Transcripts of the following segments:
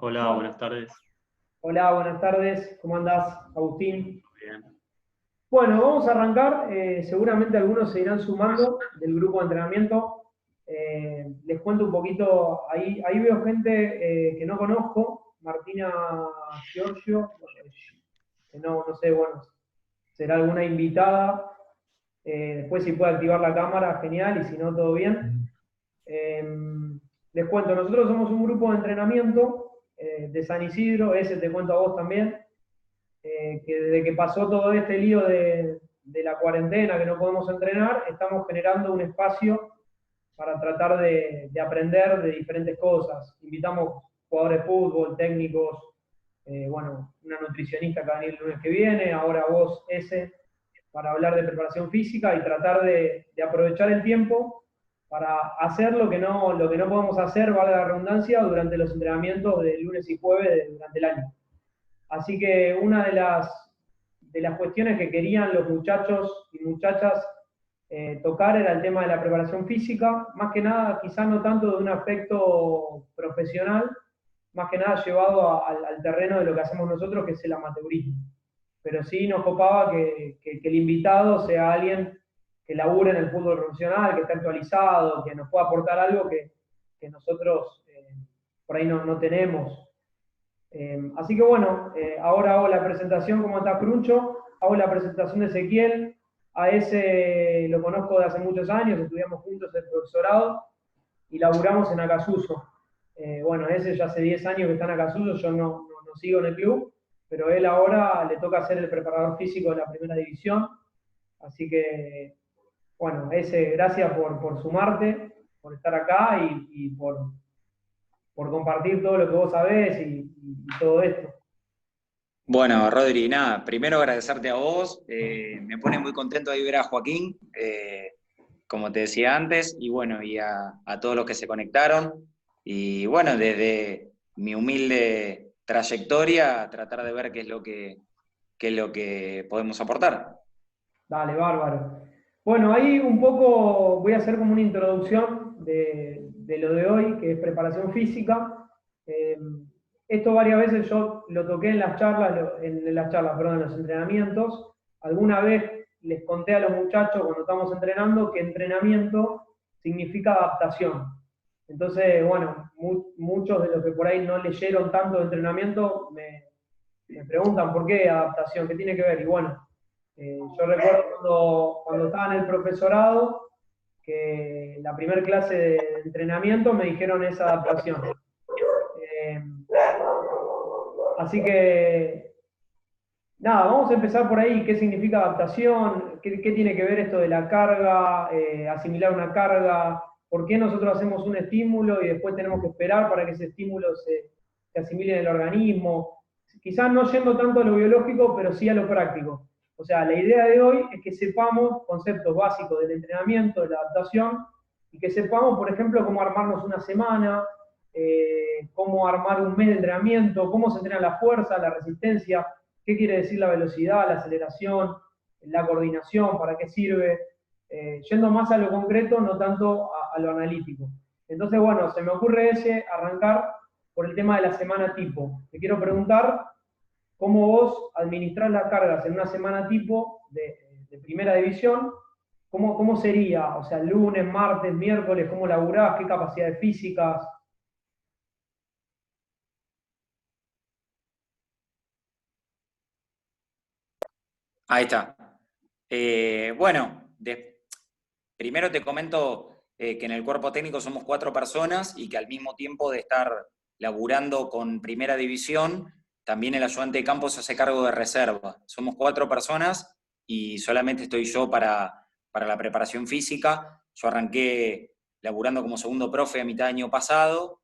Hola, buenas tardes. Hola, buenas tardes. ¿Cómo andás, Agustín? Bien. Bueno, vamos a arrancar. Seguramente algunos se irán sumando del grupo de entrenamiento. Les cuento un poquito. Ahí veo gente que no conozco. Martina Giorgio, que no sé, bueno, será alguna invitada. Después si puede activar la cámara, genial, y si no, todo bien. Eh, Les cuento, nosotros somos un grupo de entrenamiento de San Isidro, ese te cuento a vos también. Que desde que pasó todo este lío de la cuarentena, que no podemos entrenar, estamos generando un espacio para tratar de aprender de diferentes cosas. Invitamos jugadores de fútbol, técnicos, bueno, una nutricionista que va a venir el lunes que viene, ahora vos, ese, para hablar de preparación física y tratar de aprovechar el tiempo para hacer lo que no podemos hacer, valga la redundancia, durante los entrenamientos de lunes y jueves durante el año. Así que una de las cuestiones que querían los muchachos y muchachas tocar era el tema de la preparación física, más que nada, quizás no tanto de un aspecto profesional, más que nada llevado al terreno de lo que hacemos nosotros, que es el amateurismo. Pero sí nos copaba que el invitado sea alguien que labure en el fútbol profesional, que esté actualizado, que nos pueda aportar algo que nosotros por ahí no tenemos. Así que bueno, ahora hago la presentación, ¿cómo está Cruncho? Hago la presentación de Ezequiel. A ese lo conozco de hace muchos años, estudiamos juntos el profesorado y laburamos en Acasuso. Bueno, ese ya hace 10 años que está en Acasuso, yo no sigo en el club, pero él ahora le toca ser el preparador físico de la primera división. Así que, bueno, ese, gracias por sumarte, por estar acá y por compartir todo lo que vos sabés y todo esto. Bueno, Rodri, nada, primero agradecerte a vos, me pone muy contento de ver a Joaquín, como te decía antes, y bueno, y a todos los que se conectaron, y bueno, desde mi humilde trayectoria, tratar de ver qué es lo que podemos aportar. Dale, bárbaro. Bueno, ahí un poco voy a hacer como una introducción de lo de hoy, que es preparación física. Eh, Esto varias veces yo lo toqué en las charlas, perdón, en los entrenamientos. Alguna vez les conté a los muchachos cuando estamos entrenando que entrenamiento significa adaptación. Entonces, bueno, muchos de los que por ahí no leyeron tanto de entrenamiento me preguntan por qué adaptación, qué tiene que ver. Y bueno, yo recuerdo cuando estaba en el profesorado que la primera clase de entrenamiento me dijeron esa adaptación. Eh, Así que, nada, vamos a empezar por ahí. ¿Qué significa adaptación? ¿Qué tiene que ver esto de la carga? Asimilar una carga. ¿Por qué nosotros hacemos un estímulo y después tenemos que esperar para que ese estímulo se asimile en el organismo? Quizás no yendo tanto a lo biológico, pero sí a lo práctico. O sea, la idea de hoy es que sepamos conceptos básicos del entrenamiento, de la adaptación, y que sepamos, por ejemplo, cómo armarnos una semana, cómo armar un mes de entrenamiento, cómo se entrena la fuerza, la resistencia, qué quiere decir la velocidad, la aceleración, la coordinación, para qué sirve, yendo más a lo concreto, no tanto a lo analítico. Entonces, bueno, se me ocurre arrancar por el tema de la semana tipo. Te quiero preguntar cómo vos administrás las cargas en una semana tipo de primera división, ¿cómo sería? O sea, lunes, martes, miércoles, ¿cómo laburás? ¿Qué capacidades físicas? Ahí está. Bueno, primero te comento que en el cuerpo técnico somos 4 personas y que al mismo tiempo de estar laburando con primera división, también el ayudante de campo se hace cargo de reserva. Somos 4 personas y solamente estoy yo para la preparación física. Yo arranqué laburando como segundo profe a mitad de año pasado,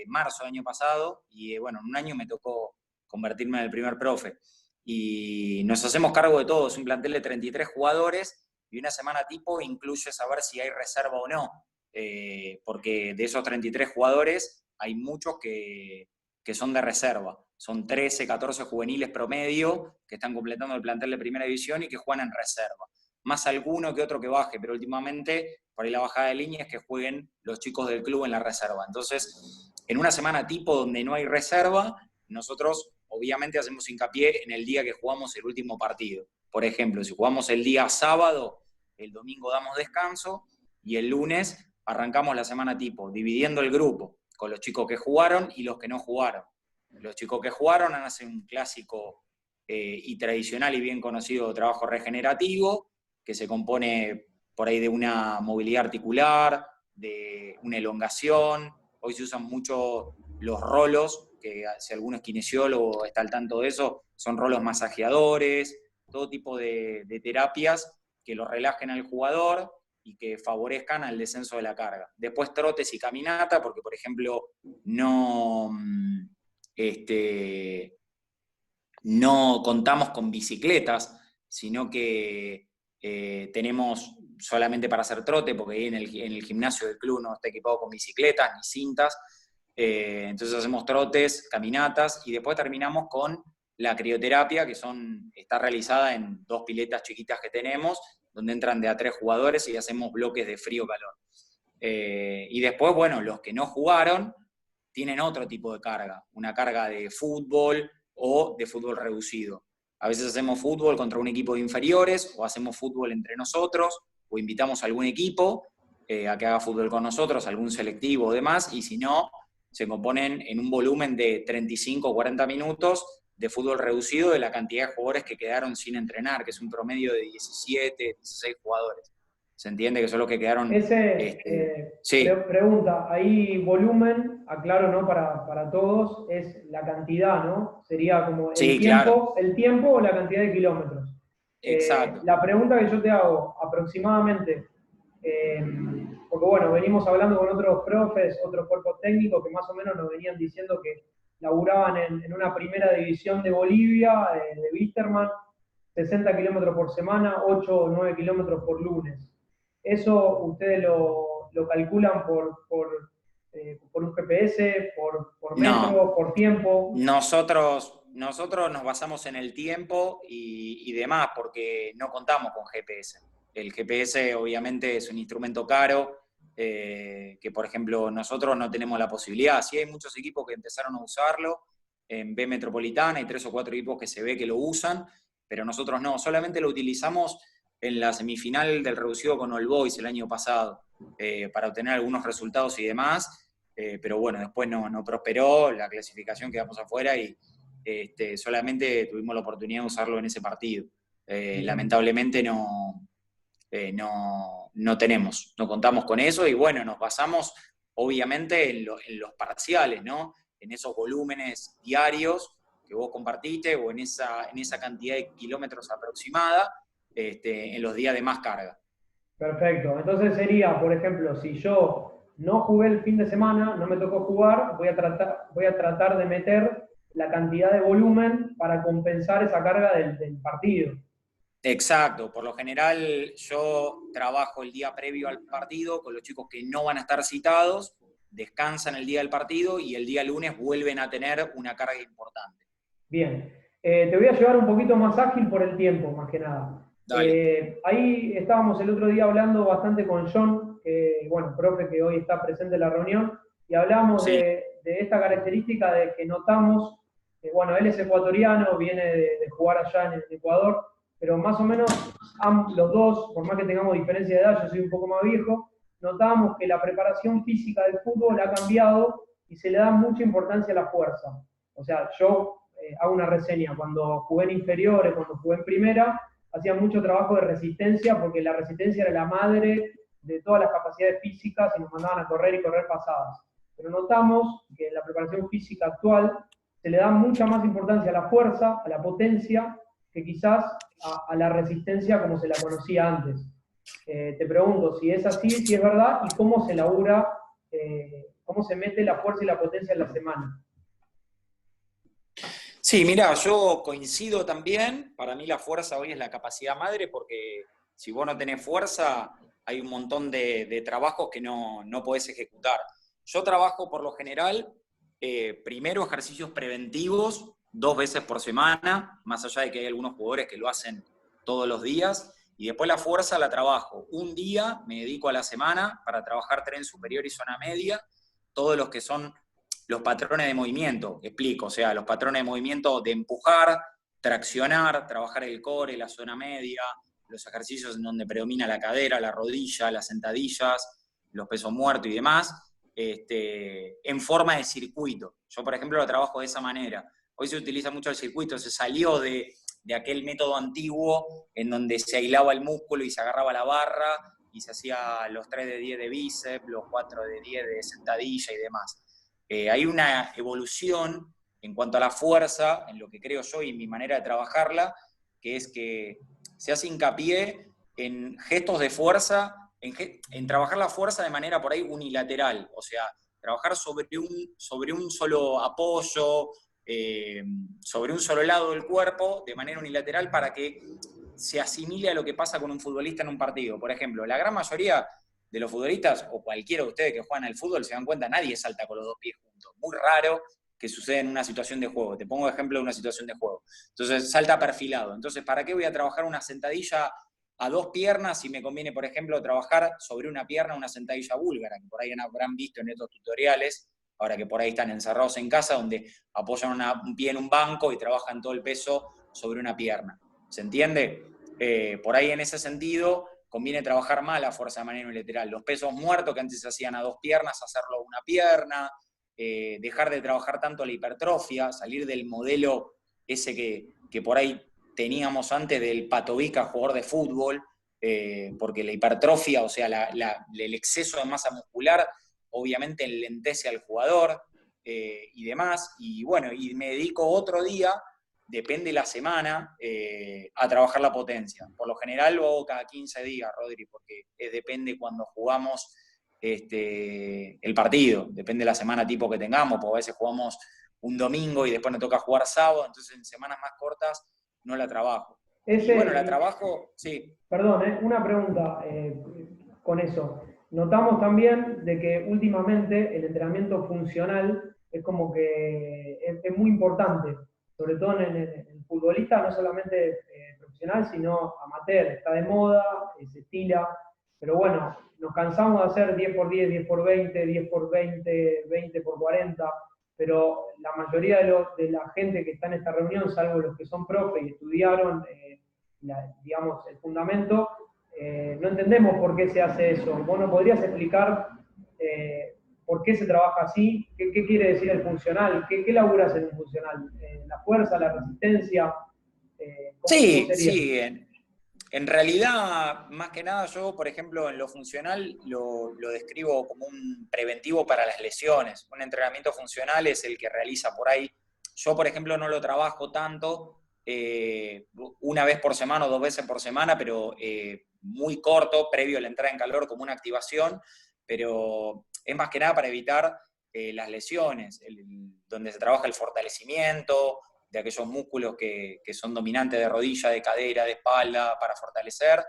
marzo del año pasado, y bueno, en un año me tocó convertirme en el primer profe. Y nos hacemos cargo de todo, es un plantel de 33 jugadores y una semana tipo incluye saber si hay reserva o no, porque de esos 33 jugadores hay muchos que son de reserva. Son 13, 14 juveniles promedio que están completando el plantel de primera división y que juegan en reserva. Más alguno que otro que baje, pero últimamente por ahí la bajada de línea es que jueguen los chicos del club en la reserva. Entonces, en una semana tipo donde no hay reserva, nosotros obviamente hacemos hincapié en el día que jugamos el último partido. Por ejemplo, si jugamos el día sábado, el domingo damos descanso y el lunes arrancamos la semana tipo, dividiendo el grupo con los chicos que jugaron y los que no jugaron. Los chicos que jugaron hacen un clásico y tradicional y bien conocido trabajo regenerativo, que se compone por ahí de una movilidad articular, de una elongación. Hoy se usan mucho los rolos, que si alguno es kinesiólogo está al tanto de eso, son rolos masajeadores, todo tipo de terapias que lo relajen al jugador y que favorezcan al descenso de la carga. Después trotes y caminata, porque por ejemplo no contamos con bicicletas, sino que tenemos solamente para hacer trote, porque ahí en el gimnasio del club no está equipado con bicicletas ni cintas. Entonces hacemos trotes, caminatas, y después terminamos con la crioterapia, que está realizada en 2 piletas chiquitas que tenemos, donde entran de a 3 jugadores y hacemos bloques de frío-calor. Y después, bueno, los que no jugaron tienen otro tipo de carga, una carga de fútbol o de fútbol reducido. A veces hacemos fútbol contra un equipo de inferiores, o hacemos fútbol entre nosotros, o invitamos a algún equipo a que haga fútbol con nosotros, algún selectivo o demás, y si no, se componen en un volumen de 35 o 40 minutos de fútbol reducido de la cantidad de jugadores que quedaron sin entrenar, que es un promedio de 17, 16 jugadores. ¿Se entiende? Que son los que quedaron... Sí. Pregunta, ahí volumen, aclaro, ¿no? Para todos, es la cantidad, ¿no? Sería como sí, claro. el tiempo o la cantidad de kilómetros. Exacto. La pregunta que yo te hago, aproximadamente, porque bueno, venimos hablando con otros profes, otros cuerpos técnicos que más o menos nos venían diciendo que laburaban en una primera división de Bolivia, de Wisterman, 60 kilómetros por semana, 8 o 9 kilómetros por lunes. ¿Eso ustedes lo calculan por un GPS, por metro, no. por tiempo? Nosotros nos basamos en el tiempo y demás, porque no contamos con GPS. El GPS obviamente es un instrumento caro, que por ejemplo nosotros no tenemos la posibilidad. Sí hay muchos equipos que empezaron a usarlo, en B Metropolitana hay 3 o 4 equipos que se ve que lo usan, pero nosotros no, solamente lo utilizamos en la semifinal del reducido con All Boys el año pasado, para obtener algunos resultados y demás, pero bueno, después no prosperó, la clasificación quedamos afuera y solamente tuvimos la oportunidad de usarlo en ese partido. Lamentablemente no tenemos, no contamos con eso, y bueno, nos basamos obviamente en los parciales, ¿no? En esos volúmenes diarios que vos compartiste, o en esa cantidad de kilómetros aproximada, en los días de más carga. Perfecto. Entonces sería, por ejemplo, si yo no jugué el fin de semana, no me tocó jugar, voy a tratar de meter la cantidad de volumen para compensar esa carga del partido. Exacto, por lo general yo trabajo el día previo al partido con los chicos que no van a estar citados, descansan el día del partido y el día lunes vuelven a tener una carga importante. Bien, te voy a llevar un poquito más ágil por el tiempo, más que nada. Ahí estábamos el otro día hablando bastante con John, bueno, profe que hoy está presente en la reunión, y hablábamos de esta característica de que notamos, bueno, él es ecuatoriano, viene de jugar allá en el Ecuador, pero más o menos los dos, por más que tengamos diferencia de edad, yo soy un poco más viejo, notamos que la preparación física del fútbol ha cambiado y se le da mucha importancia a la fuerza. O sea, yo hago una reseña, cuando jugué en inferiores, cuando jugué en primera, hacía mucho trabajo de resistencia, porque la resistencia era la madre de todas las capacidades físicas y nos mandaban a correr y correr pasadas. Pero notamos que en la preparación física actual se le da mucha más importancia a la fuerza, a la potencia, que quizás a la resistencia como se la conocía antes. Te pregunto si es así, si es verdad, y cómo se labura, cómo se mete la fuerza y la potencia en la semana. Sí, mira, yo coincido también. Para mí la fuerza hoy es la capacidad madre, porque si vos no tenés fuerza, hay un montón de trabajos que no podés ejecutar. Yo trabajo por lo general, primero ejercicios preventivos, 2 veces por semana, más allá de que hay algunos jugadores que lo hacen todos los días, y después la fuerza la trabajo. Un día me dedico a la semana para trabajar tren superior y zona media, todos los que son los patrones de movimiento, explico, o sea, los patrones de movimiento de empujar, traccionar, trabajar el core, la zona media, los ejercicios en donde predomina la cadera, la rodilla, las sentadillas, los pesos muertos y demás, en forma de circuito. Yo, por ejemplo, lo trabajo de esa manera. Hoy se utiliza mucho el circuito, se salió de aquel método antiguo en donde se aislaba el músculo y se agarraba la barra y se hacía los 3 de 10 de bíceps, los 4 de 10 de sentadilla y demás. Hay una evolución en cuanto a la fuerza, en lo que creo yo y mi manera de trabajarla, que es que se hace hincapié en gestos de fuerza, en trabajar la fuerza de manera por ahí unilateral, o sea, trabajar sobre un solo apoyo, sobre un solo lado del cuerpo de manera unilateral para que se asimile a lo que pasa con un futbolista en un partido. Por ejemplo, la gran mayoría de los futbolistas, o cualquiera de ustedes que juegan al fútbol, se dan cuenta, nadie salta con los dos pies juntos. Muy raro que suceda en una situación de juego. Te pongo ejemplo de una situación de juego. Entonces, salta perfilado. Entonces, ¿para qué voy a trabajar una sentadilla a dos piernas si me conviene, por ejemplo, trabajar sobre una pierna una sentadilla búlgara, que por ahí habrán visto en estos tutoriales, ahora que por ahí están encerrados en casa, donde apoyan un pie en un banco y trabajan todo el peso sobre una pierna? ¿Se entiende? Por ahí en ese sentido conviene trabajar más la fuerza de manera unilateral. Los pesos muertos que antes se hacían a dos piernas, hacerlo a una pierna, dejar de trabajar tanto la hipertrofia, salir del modelo ese que por ahí teníamos antes del patovica jugador de fútbol, porque la hipertrofia, o sea, el exceso de masa muscular, obviamente enlentece al jugador y demás. Y bueno, y me dedico otro día, depende la semana, a trabajar la potencia. Por lo general lo hago cada 15 días, Rodri, porque depende cuando jugamos el partido, depende de la semana tipo que tengamos, porque a veces jugamos un domingo y después nos toca jugar sábado, entonces en semanas más cortas no la trabajo. Y bueno, la trabajo, sí. Perdón, una pregunta con eso. Notamos también de que últimamente el entrenamiento funcional es como que es muy importante, sobre todo en el futbolista, no solamente profesional, sino amateur. Está de moda, se estila, pero bueno, nos cansamos de hacer 10 por 10, 10 por 20, 10 por 20, 20 por 40, pero la mayoría de la gente que está en esta reunión, salvo los que son profe y estudiaron, digamos, el fundamento, no entendemos por qué se hace eso. ¿Vos nos podrías explicar por qué se trabaja así? ¿Qué quiere decir el funcional? ¿Qué laburas en un funcional? ¿La fuerza, la resistencia? Sí, ¿cómo sería? sí. En realidad, más que nada, yo, por ejemplo, en lo funcional lo describo como un preventivo para las lesiones. Un entrenamiento funcional es el que realiza por ahí. Yo, por ejemplo, no lo trabajo tanto, una vez por semana o dos veces por semana, pero muy corto, previo a la entrada en calor, como una activación, pero es más que nada para evitar las lesiones, donde se trabaja el fortalecimiento de aquellos músculos que son dominantes de rodilla, de cadera, de espalda, para fortalecer,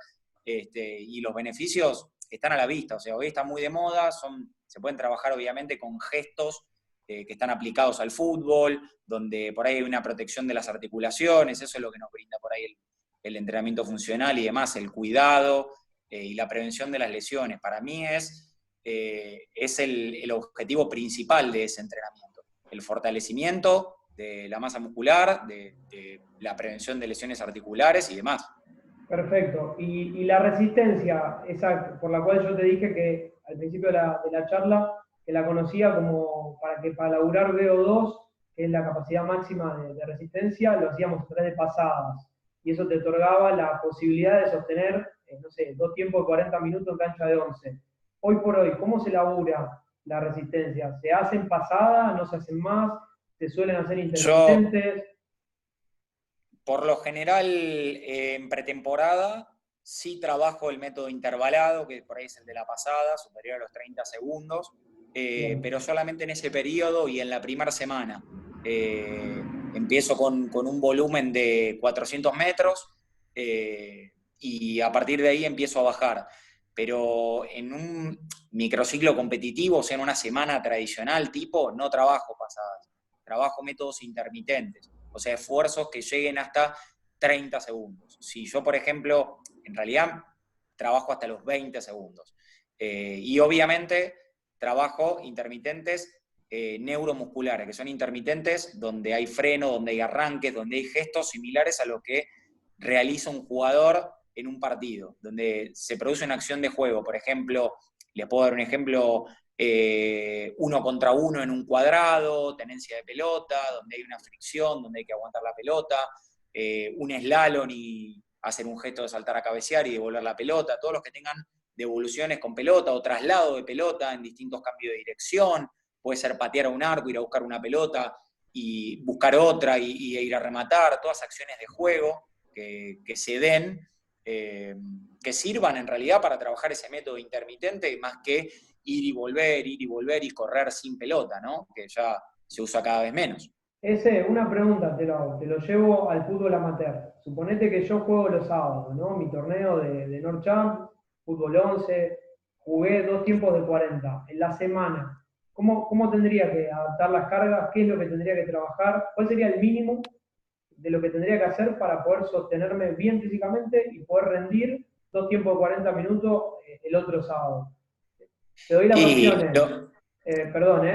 y los beneficios están a la vista, o sea, hoy está muy de moda, se pueden trabajar obviamente con gestos que están aplicados al fútbol, donde por ahí hay una protección de las articulaciones, eso es lo que nos brinda por ahí el entrenamiento funcional y demás, el cuidado y la prevención de las lesiones. Para mí es el objetivo principal de ese entrenamiento, el fortalecimiento de la masa muscular, de la prevención de lesiones articulares y demás. Perfecto. Y la resistencia, esa por la cual yo te dije que al principio de la charla, que la conocía como para laburar VO2, que es la capacidad máxima de resistencia, lo hacíamos a través de pasadas. Y eso te otorgaba la posibilidad de sostener, no sé, dos tiempos de 40 minutos en cancha de 11. Hoy por hoy, ¿cómo se labura la resistencia? ¿Se hacen pasadas? ¿No se hacen más? ¿Se suelen hacer Yo, intermitentes? por lo general, en pretemporada, sí trabajo el método intervalado, que por ahí es el de la pasada, superior a los 30 segundos, pero solamente en ese periodo y en la primera semana. Empiezo con un volumen de 400 metros y a partir de ahí empiezo a bajar. Pero en un microciclo competitivo, o sea, en una semana tradicional tipo, no trabajo pasadas, trabajo métodos intermitentes, o sea, esfuerzos que lleguen hasta 30 segundos. Si yo, por ejemplo, en realidad trabajo hasta los 20 segundos. Y obviamente trabajo intermitentes neuromusculares, que son intermitentes, donde hay freno, donde hay arranques, donde hay gestos similares a los que realiza un jugador en un partido, donde se produce una acción de juego. Por ejemplo, les puedo dar un ejemplo, 1 contra 1 en un cuadrado, tenencia de pelota, donde hay una fricción, donde hay que aguantar la pelota, un slalom y hacer un gesto de saltar a cabecear y devolver la pelota, todos los que tengan devoluciones con pelota o traslado de pelota en distintos cambios de dirección, puede ser patear a un arco, ir a buscar una pelota y buscar otra y ir a rematar, todas acciones de juego que se den, que sirvan en realidad para trabajar ese método intermitente, más que ir y volver y correr sin pelota, ¿no? Que ya se usa cada vez menos. Una pregunta te lo hago, te lo llevo al fútbol amateur. Suponete que yo juego los sábados, ¿no? Mi torneo de Norchamp, fútbol 11, jugué 2 tiempos de 40 en la semana. ¿Cómo tendría que adaptar las cargas? ¿Qué es lo que tendría que trabajar? ¿Cuál sería el mínimo de lo que tendría que hacer para poder sostenerme bien físicamente y poder rendir 2 tiempos de 40 minutos el otro sábado? Te doy las opciones. Perdón,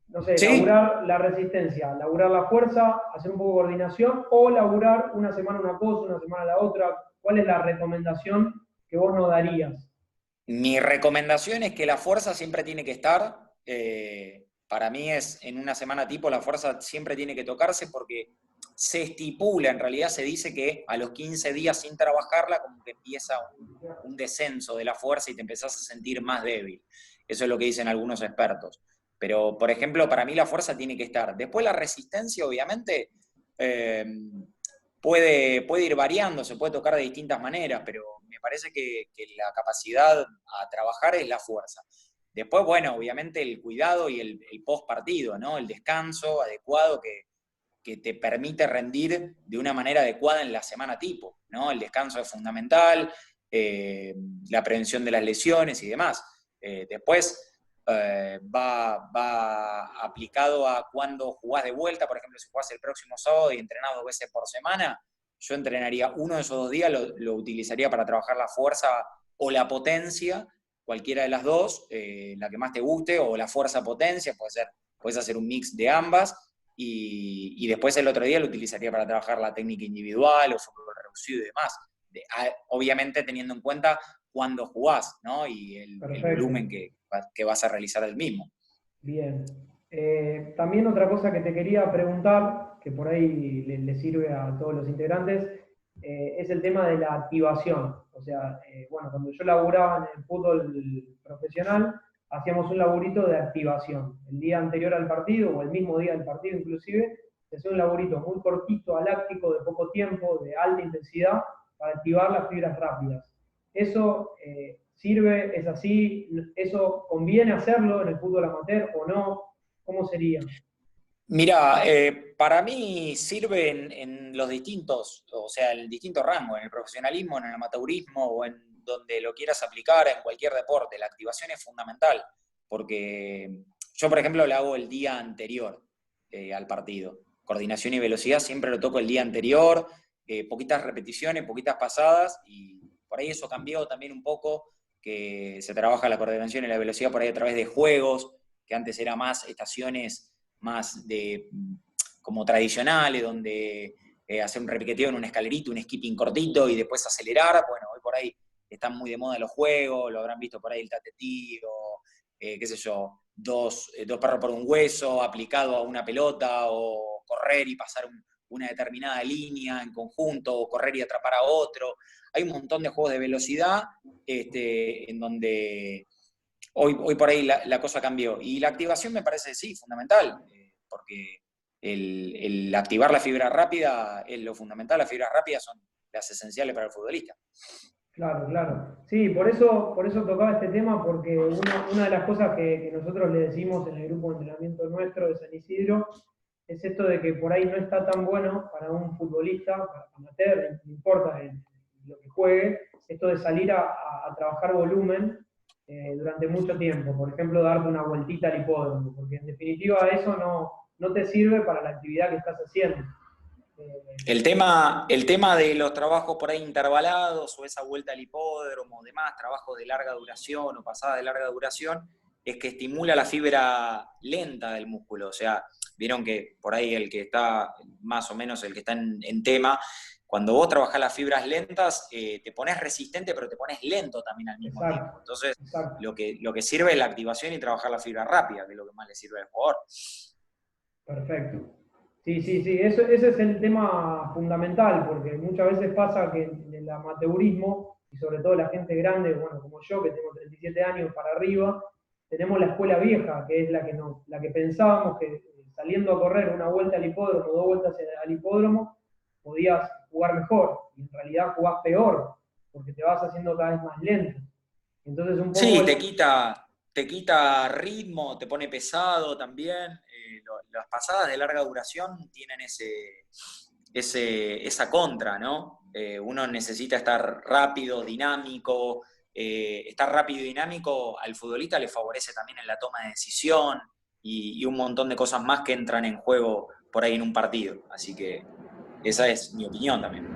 no sé, ¿Sí? laburar la resistencia, laburar la fuerza, hacer un poco de coordinación o laburar una semana una cosa, una semana la otra. ¿Cuál es la recomendación que vos nos darías? Mi recomendación es que la fuerza siempre tiene que estar. Para mí es en una semana tipo la fuerza siempre tiene que tocarse porque se estipula, en realidad se dice que a los 15 días sin trabajarla como que empieza un descenso de la fuerza y te empezás a sentir más débil. Eso es lo que dicen algunos expertos. Pero, por ejemplo, para mí la fuerza tiene que estar. Después la resistencia, obviamente, eh, puede ir variando, se puede tocar de distintas maneras, pero me parece que la capacidad a trabajar es la fuerza. Después, bueno, obviamente el cuidado y el post partido, ¿no? El descanso adecuado que te permite rendir de una manera adecuada en la semana tipo, ¿no? El descanso es fundamental, la prevención de las lesiones y demás. Después va aplicado a cuando jugás de vuelta, por ejemplo, si jugás el próximo sábado y entrenás 2 veces por semana, yo entrenaría uno de esos 2 días, lo utilizaría para trabajar la fuerza o la potencia, cualquiera de las dos, la que más te guste, o la fuerza-potencia, puedes hacer un mix de ambas, y después el otro día lo utilizaría para trabajar la técnica individual o fútbol reducido y demás. Obviamente teniendo en cuenta cuándo jugás, ¿no? Y el Perfecto. volumen que vas a realizar del mismo. Bien. También otra cosa que te quería preguntar, que por ahí le sirve a todos los integrantes, es el tema de la activación. O sea, bueno, cuando yo laburaba en el fútbol profesional, hacíamos un laburito de activación. El día anterior al partido, o el mismo día del partido inclusive, se hacía un laburito muy cortito, aláctico, de poco tiempo, de alta intensidad, para activar las fibras rápidas. Eso sirve, es así, eso conviene hacerlo en el fútbol amateur o no, ¿cómo sería? Mira, para mí sirve en los distintos, o sea, en distintos rangos, en el profesionalismo, en el amateurismo o en donde lo quieras aplicar en cualquier deporte. La activación es fundamental, porque yo, por ejemplo, la hago el día anterior al partido. Coordinación y velocidad siempre lo toco el día anterior, poquitas repeticiones, poquitas pasadas, y por ahí eso cambió también un poco, que se trabaja la coordinación y la velocidad por ahí a través de juegos, que antes era más estaciones más de como tradicionales, donde hacer un repetitivo en un escalerito, un skipping cortito y después acelerar. Bueno, hoy por ahí están muy de moda los juegos, lo habrán visto por ahí el tatetí o qué sé yo, dos perros por un hueso aplicado a una pelota, o correr y pasar una determinada línea en conjunto, o correr y atrapar a otro. Hay un montón de juegos de velocidad en donde hoy por ahí la cosa cambió. Y la activación me parece, sí, fundamental, porque el activar la fibra rápida es lo fundamental. Las fibras rápidas son las esenciales para el futbolista. Claro, claro. Sí, por eso tocaba este tema, porque una de las cosas que nosotros le decimos en el grupo de entrenamiento nuestro de San Isidro es esto de que por ahí no está tan bueno para un futbolista, para amateur, no importa lo que juegue, esto de salir a trabajar volumen durante mucho tiempo. Por ejemplo, darte una vueltita al hipódromo, porque en definitiva eso no te sirve para la actividad que estás haciendo. El tema de los trabajos por ahí intervalados o esa vuelta al hipódromo, demás, trabajos de larga duración o pasadas de larga duración, es que estimula la fibra lenta del músculo. O sea, vieron que por ahí el que está, más o menos el que está en tema, cuando vos trabajás las fibras lentas, te pones resistente, pero te pones lento también al mismo Exacto, tiempo. Entonces, exacto. lo que sirve es la activación y trabajar la fibra rápida, que es lo que más le sirve al jugador. Perfecto. Sí, sí, sí, ese es el tema fundamental, porque muchas veces pasa que en el amateurismo, y sobre todo la gente grande, bueno, como yo, que tengo 37 años para arriba, tenemos la escuela vieja, que es la que, no, la que pensábamos que saliendo a correr una vuelta al hipódromo, dos vueltas al hipódromo, podías jugar mejor, y en realidad jugás peor, porque te vas haciendo cada vez más lento. Entonces un poco Sí, te quita ritmo, te pone pesado también. Las pasadas de larga duración tienen esa contra, ¿no? Uno necesita estar rápido, dinámico. Estar rápido y dinámico al futbolista le favorece también en la toma de decisión y un montón de cosas más que entran en juego por ahí en un partido. Así que esa es mi opinión también.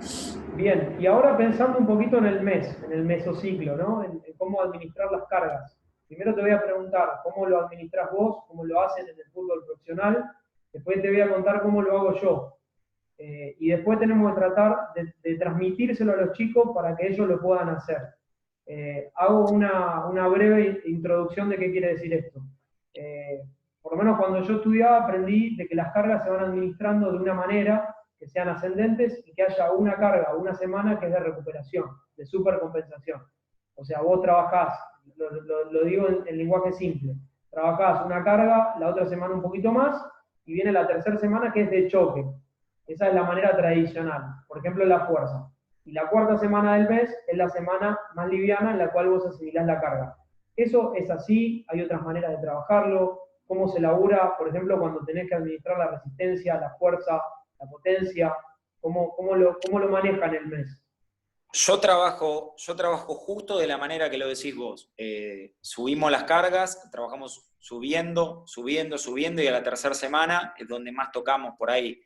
bien, y ahora pensando un poquito en el mesociclo, ¿no? En cómo administrar las cargas. Primero te voy a preguntar cómo lo administras vos, cómo lo hacen en el fútbol profesional. Después te voy a contar cómo lo hago yo. Y después tenemos que tratar de transmitírselo a los chicos para que ellos lo puedan hacer. Hago una breve introducción de qué quiere decir esto. Eh, por lo menos cuando yo estudiaba aprendí de que las cargas se van administrando de una manera que sean ascendentes y que haya una carga, una semana que es de recuperación, de supercompensación. O sea, vos trabajás, lo digo en lenguaje simple, trabajás una carga, la otra semana un poquito más, y viene la tercera semana que es de choque. Esa es la manera tradicional. Por ejemplo, la fuerza. Y la cuarta semana del mes es la semana más liviana en la cual vos asimilás la carga. Eso es así, hay otras maneras de trabajarlo, cómo se labura, por ejemplo, cuando tenés que administrar la resistencia, la fuerza, la potencia, cómo lo manejan el mes. Yo trabajo justo de la manera que lo decís vos. Subimos las cargas, trabajamos subiendo, subiendo, subiendo, y a la tercera semana es donde más tocamos por ahí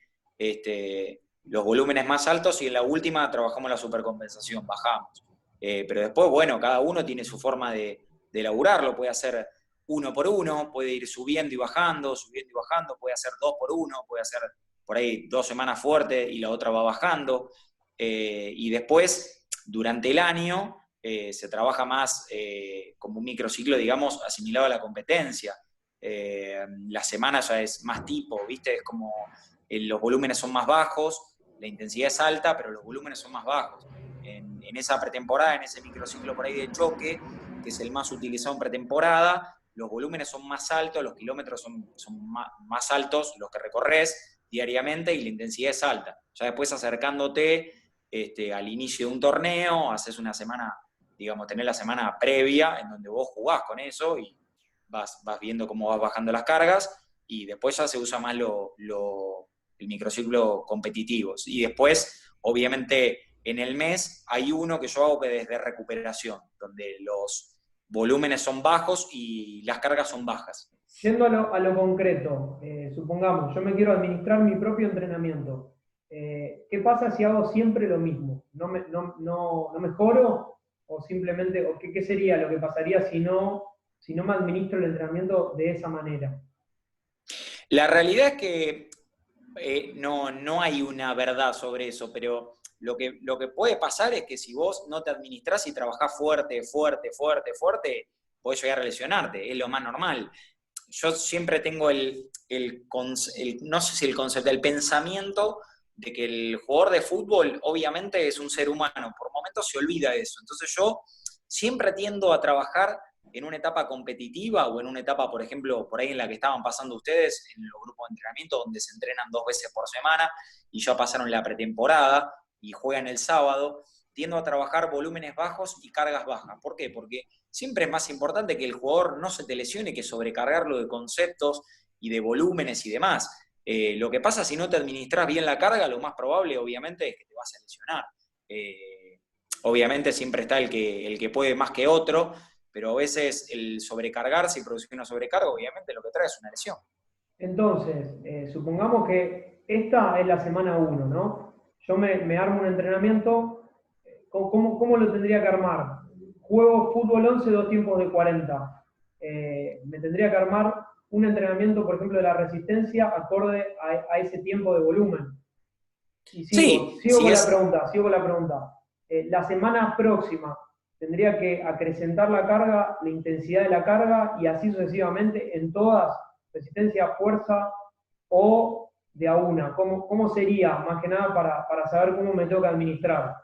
los volúmenes más altos, y en la última trabajamos la supercompensación, bajamos. Pero después, bueno, cada uno tiene su forma de laburarlo, puede hacer uno por uno, puede ir subiendo y bajando, puede hacer dos por uno, puede hacer por ahí 2 semanas fuertes y la otra va bajando. Y después, durante el año, se trabaja más como un microciclo, digamos, asimilado a la competencia. La semana ya es más tipo, ¿viste? Es como los volúmenes son más bajos, la intensidad es alta, pero los volúmenes son más bajos. En esa pretemporada, en ese microciclo por ahí de choque, que es el más utilizado en pretemporada, los volúmenes son más altos, los kilómetros son más altos, los que recorres diariamente, y la intensidad es alta. Ya después, acercándote al inicio de un torneo, haces una semana, digamos, tenés la semana previa en donde vos jugás con eso y vas viendo cómo vas bajando las cargas, y después ya se usa más el microciclo competitivo. Y después, obviamente, en el mes hay uno que yo hago que es de recuperación, donde los volúmenes son bajos y las cargas son bajas. Yendo a lo concreto, supongamos, yo me quiero administrar mi propio entrenamiento. ¿Qué pasa si hago siempre lo mismo? ¿No mejoro? ¿O simplemente, o qué sería lo que pasaría si no me administro el entrenamiento de esa manera? La realidad es que no hay una verdad sobre eso, pero lo que puede pasar es que si vos no te administrás y trabajás fuerte, fuerte, fuerte, fuerte, podés llegar a lesionarte, es lo más normal. Yo siempre tengo no sé si el concepto, el pensamiento de que el jugador de fútbol obviamente es un ser humano, por momentos se olvida de eso. Entonces yo siempre tiendo a trabajar en una etapa competitiva o en una etapa, por ejemplo, por ahí en la que estaban pasando ustedes, en los grupos de entrenamiento donde se entrenan 2 veces por semana y ya pasaron la pretemporada y juegan el sábado, tiendo a trabajar volúmenes bajos y cargas bajas. ¿Por qué? Porque siempre es más importante que el jugador no se te lesione que sobrecargarlo de conceptos y de volúmenes y demás. Lo que pasa si no te administras bien la carga, lo más probable, obviamente, es que te vas a lesionar. Obviamente siempre está el que puede más que otro, pero a veces el sobrecargarse y producir una sobrecarga, obviamente lo que trae es una lesión. Entonces, supongamos que esta es la semana uno, ¿no? Yo me armo un entrenamiento, ¿cómo lo tendría que armar? Juego fútbol 11, 2 tiempos de 40. me tendría que armar un entrenamiento, por ejemplo, de la resistencia acorde a ese tiempo de volumen. Y Sí, sigo si con la es, pregunta, sigo con la pregunta. La semana próxima tendría que acrecentar la carga, la intensidad de la carga y así sucesivamente en todas, resistencia, fuerza o de a una. ¿Cómo sería, más que nada, para saber cómo me tengo que administrar?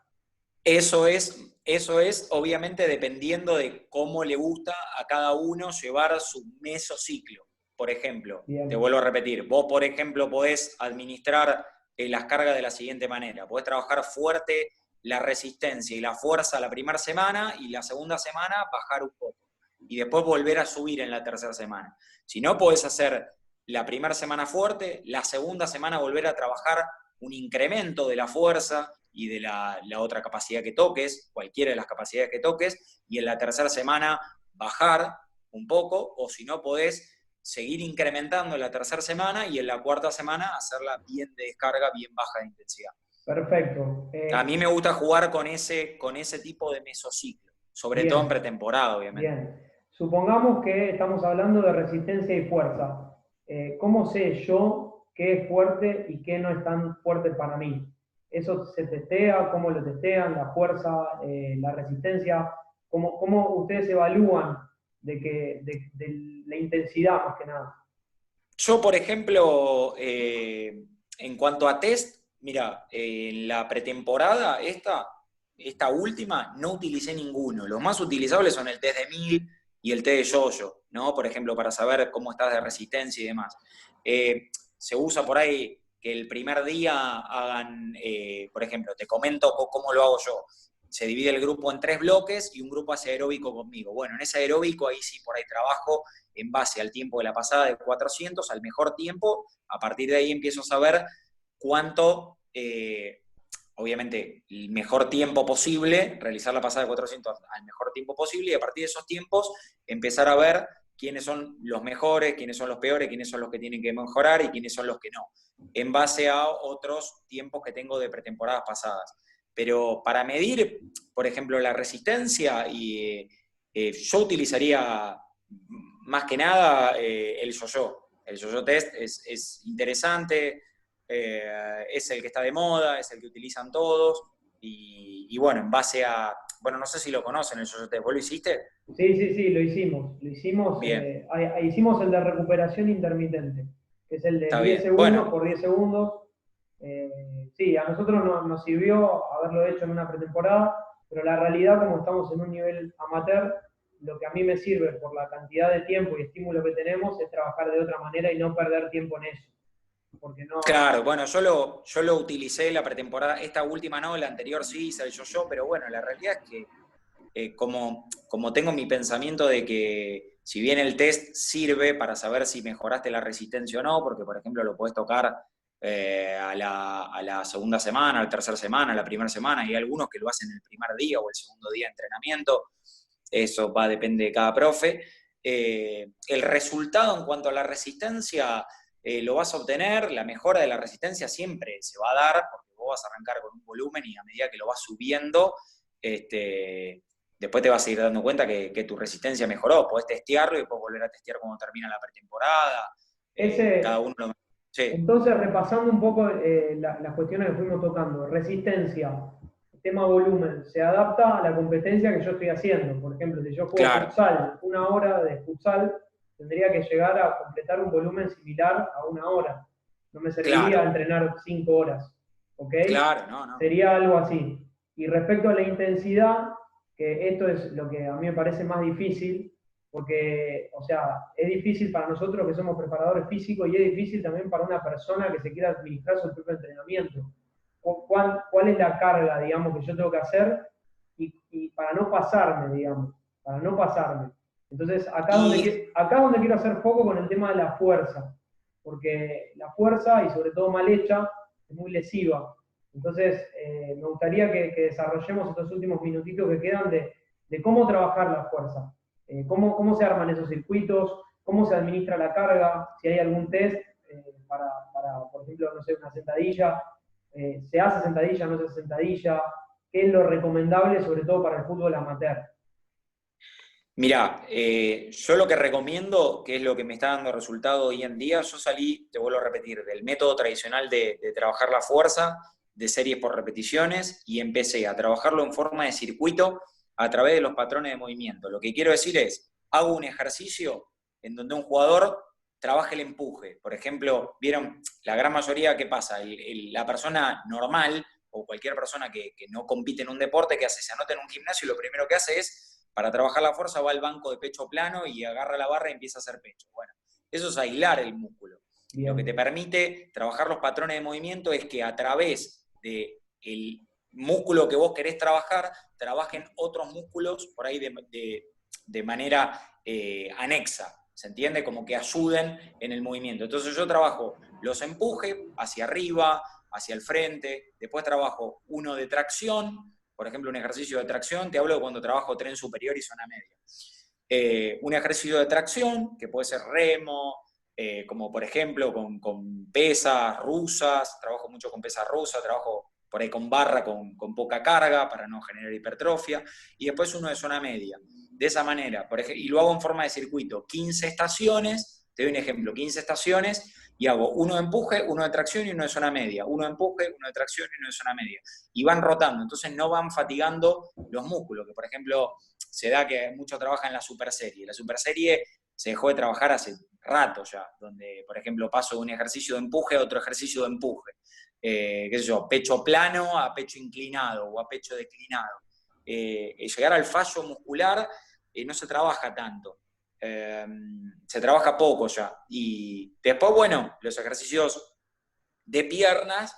eso es obviamente dependiendo de cómo le gusta a cada uno llevar su mesociclo. Por ejemplo, te Bien, vuelvo a repetir, vos por ejemplo podés administrar las cargas de la siguiente manera. Podés trabajar fuerte la resistencia y la fuerza la primera semana y la segunda semana bajar un poco. Y después volver a subir en la tercera semana. Si no, podés hacer la primera semana fuerte, la segunda semana volver a trabajar un incremento de la fuerza y de la otra capacidad que toques, cualquiera de las capacidades que toques, y en la tercera semana bajar un poco, o si no podés seguir incrementando en la tercera semana y en la cuarta semana hacerla bien de descarga, bien baja de intensidad. perfecto. A mí me gusta jugar con ese tipo de mesociclo, sobre todo en Bien, pretemporada, obviamente. bien. Supongamos que estamos hablando de resistencia y fuerza. ¿Cómo sé yo qué es fuerte y qué no es tan fuerte para mí? ¿Eso se testea? ¿Cómo lo testean? ¿La fuerza, la resistencia? ¿Cómo ustedes evalúan de la intensidad más que nada? Yo, por ejemplo, en cuanto a test, mira, en la pretemporada, esta última, no utilicé ninguno. Los más utilizables son el test de mil y el test de yo-yo, ¿no? Por ejemplo, para saber cómo estás de resistencia y demás. Se usa por ahí que el primer día hagan, por ejemplo, te comento cómo lo hago yo. Se divide el grupo en 3 bloques y un grupo hace aeróbico conmigo. Bueno, en ese aeróbico ahí sí por ahí trabajo en base al tiempo de la pasada de 400, al mejor tiempo. A partir de ahí empiezo a saber cuánto, obviamente, el mejor tiempo posible, realizar la pasada de 400 al mejor tiempo posible, y a partir de esos tiempos empezar a ver quiénes son los mejores, quiénes son los peores, quiénes son los que tienen que mejorar y quiénes son los que no, en base a otros tiempos que tengo de pretemporadas pasadas. Pero para medir, por ejemplo, la resistencia, yo utilizaría más que nada el yo-yo. El yo-yo test es interesante, es el que está de moda, es el que utilizan todos, y bueno, en base a, bueno, no sé si lo conocen el yo-yo test, ¿vos lo hiciste? Sí, sí, sí, lo hicimos. Lo hicimos, Bien, hicimos el de recuperación intermitente, que es el de está 10 bien. segundos Bueno, por 10 segundos. Sí, a nosotros nos sirvió haberlo hecho en una pretemporada, pero la realidad, como estamos en un nivel amateur, lo que a mí me sirve por la cantidad de tiempo y estímulo que tenemos es trabajar de otra manera y no perder tiempo en eso. Porque no. claro, bueno, yo lo utilicé la pretemporada, esta última no, la anterior sí hice el yo-yo, pero bueno, la realidad es que como tengo mi pensamiento de que si bien el test sirve para saber si mejoraste la resistencia o no, porque por ejemplo lo podés tocar a la segunda semana, a la tercera semana, a la primera semana, y hay algunos que lo hacen el primer día o el segundo día de entrenamiento, eso depende de cada profe. El resultado en cuanto a la resistencia lo vas a obtener, la mejora de la resistencia siempre se va a dar, porque vos vas a arrancar con un volumen y a medida que lo vas subiendo, este, después te vas a ir dando cuenta que tu resistencia mejoró. Podés testearlo y después volver a testear cuando termina la pretemporada. Cada Ese, uno lo... Sí, entonces, repasando un poco las cuestiones que fuimos tocando, resistencia, tema volumen, se adapta a la competencia que yo estoy haciendo. Por ejemplo, si yo juego claro, futsal, una hora de futsal, tendría que llegar a completar un volumen similar a una hora. No me serviría claro, entrenar 5 horas. ¿Ok? claro, no, no. Sería algo así. Y respecto a la intensidad, que esto es lo que a mí me parece más difícil, porque, o sea, es difícil para nosotros que somos preparadores físicos y es difícil también para una persona que se quiera administrar su propio entrenamiento. ¿Cuál es la carga, digamos, que yo tengo que hacer y para no pasarme, digamos, para no pasarme? Entonces, Y acá es donde quiero hacer foco con el tema de la fuerza, porque la fuerza, y sobre todo mal hecha, es muy lesiva. Entonces, me gustaría que desarrollemos estos últimos minutitos que quedan de cómo trabajar la fuerza. ¿Cómo se arman esos circuitos? ¿Cómo se administra la carga? Si hay algún test por ejemplo, no sé, una sentadilla. ¿Se hace sentadilla, no se hace sentadilla? ¿Qué es lo recomendable, sobre todo para el fútbol amateur? Mirá, yo lo que recomiendo, que es lo que me está dando resultado hoy en día, yo salí, te vuelvo a repetir, del método tradicional de trabajar la fuerza, de series por repeticiones, y empecé a trabajarlo en forma de circuito a través de los patrones de movimiento. Lo que quiero decir es, hago un ejercicio en donde un jugador trabaja el empuje. Por ejemplo, vieron, la gran mayoría, ¿qué pasa? La persona normal o cualquier persona que no compite en un deporte, ¿qué hace? Se anota en un gimnasio y lo primero que hace es, para trabajar la fuerza, va al banco de pecho plano y agarra la barra y empieza a hacer pecho. Bueno, eso es aislar el músculo. Lo que te Bien, permite trabajar los patrones de movimiento es que a través del músculo que vos querés trabajar, trabajen otros músculos por ahí de manera anexa. ¿Se entiende? Como que ayuden en el movimiento. Entonces yo trabajo los empujes hacia arriba, hacia el frente, después trabajo uno de tracción, por ejemplo un ejercicio de tracción, te hablo de cuando trabajo tren superior y zona media. Un ejercicio de tracción, que puede ser remo, como por ejemplo con pesas rusas, trabajo mucho con pesas rusas, trabajo por ahí con barra con poca carga para no generar hipertrofia, y después uno de zona media. De esa manera, por ejemplo, y lo hago en forma de circuito, 15 estaciones, te doy un ejemplo, 15 estaciones, y hago uno de empuje, uno de tracción y uno de zona media, uno de empuje, uno de tracción y uno de zona media, y van rotando, entonces no van fatigando los músculos, que por ejemplo se da que mucho trabaja en la super serie. La super serie se dejó de trabajar hace rato ya, donde, por ejemplo, paso de un ejercicio de empuje a otro ejercicio de empuje. Qué sé yo, pecho plano a pecho inclinado o a pecho declinado. Llegar al fallo muscular no se trabaja tanto. Se trabaja poco ya. Y después, bueno, los ejercicios de piernas,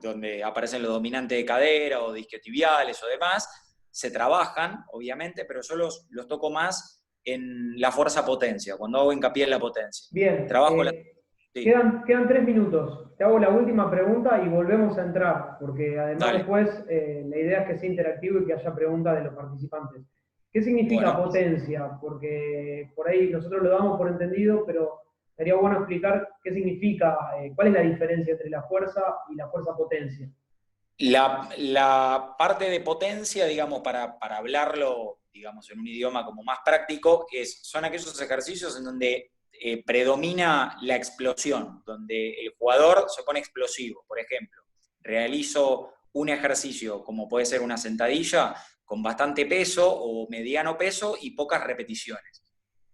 donde aparecen los dominantes de cadera o disquiotibiales o demás, se trabajan, obviamente, pero yo los toco más en la fuerza-potencia, cuando hago hincapié en la potencia. bien. Trabajo la... Sí, Quedan 3 minutos. Te hago la última pregunta y volvemos a entrar, porque además dale. después la idea es que sea interactivo y que haya preguntas de los participantes. ¿Qué significa Bueno, potencia? Porque por ahí nosotros lo damos por entendido, pero sería bueno explicar qué significa, cuál es la diferencia entre la fuerza y la fuerza-potencia. la parte de potencia, digamos, para hablarlo, digamos, en un idioma como más práctico, son aquellos ejercicios en donde predomina la explosión, donde el jugador se pone explosivo. Por ejemplo, realizo un ejercicio como puede ser una sentadilla con bastante peso o mediano peso y pocas repeticiones.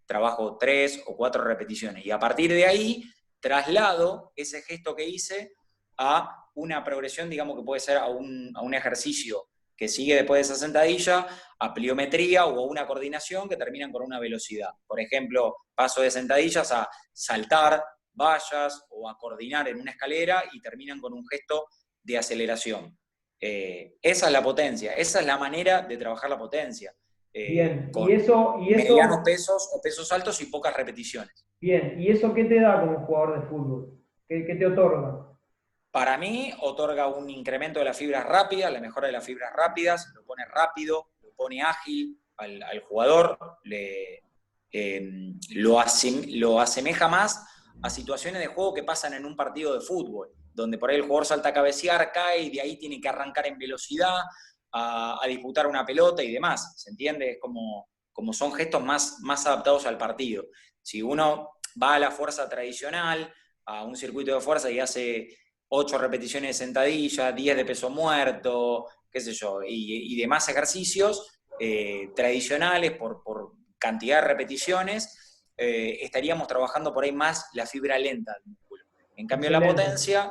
Trabajo 3 o 4 repeticiones y a partir de ahí traslado ese gesto que hice a una progresión, digamos que puede ser a un ejercicio que sigue después de esa sentadilla, a pliometría o a una coordinación que terminan con una velocidad. Por ejemplo, paso de sentadillas a saltar vallas o a coordinar en una escalera y terminan con un gesto de aceleración. Esa es la potencia, esa es la manera de trabajar la potencia, Bien, con y medianos eso, pesos o pesos altos y pocas repeticiones. bien, ¿y eso qué te da como jugador de fútbol? ¿Qué te otorga? Para mí, otorga un incremento de las fibras rápidas, la mejora de las fibras rápidas, lo pone rápido, lo pone ágil al jugador, lo asemeja más a situaciones de juego que pasan en un partido de fútbol, donde por ahí el jugador salta a cabecear, cae y de ahí tiene que arrancar en velocidad a disputar una pelota y demás. ¿Se entiende? Es como son gestos más adaptados al partido. Si uno va a la fuerza tradicional, a un circuito de fuerza y hace 8 repeticiones de sentadilla, 10 de peso muerto, qué sé yo, y demás ejercicios tradicionales por cantidad de repeticiones, estaríamos trabajando por ahí más la fibra lenta del músculo. En cambio, la Excelente. potencia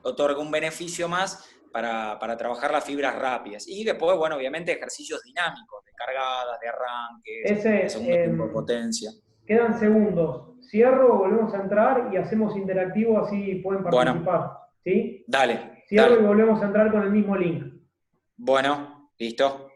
otorga un beneficio más para trabajar las fibras rápidas. Y después, bueno, obviamente ejercicios dinámicos, de cargadas, de arranques, de Ese, segundo tiempo de potencia. quedan segundos. Cierro, volvemos a entrar y hacemos interactivo, así pueden Bueno, participar. ¿Sí? dale, Cierro y dale. volvemos a entrar con el mismo link. Bueno, listo.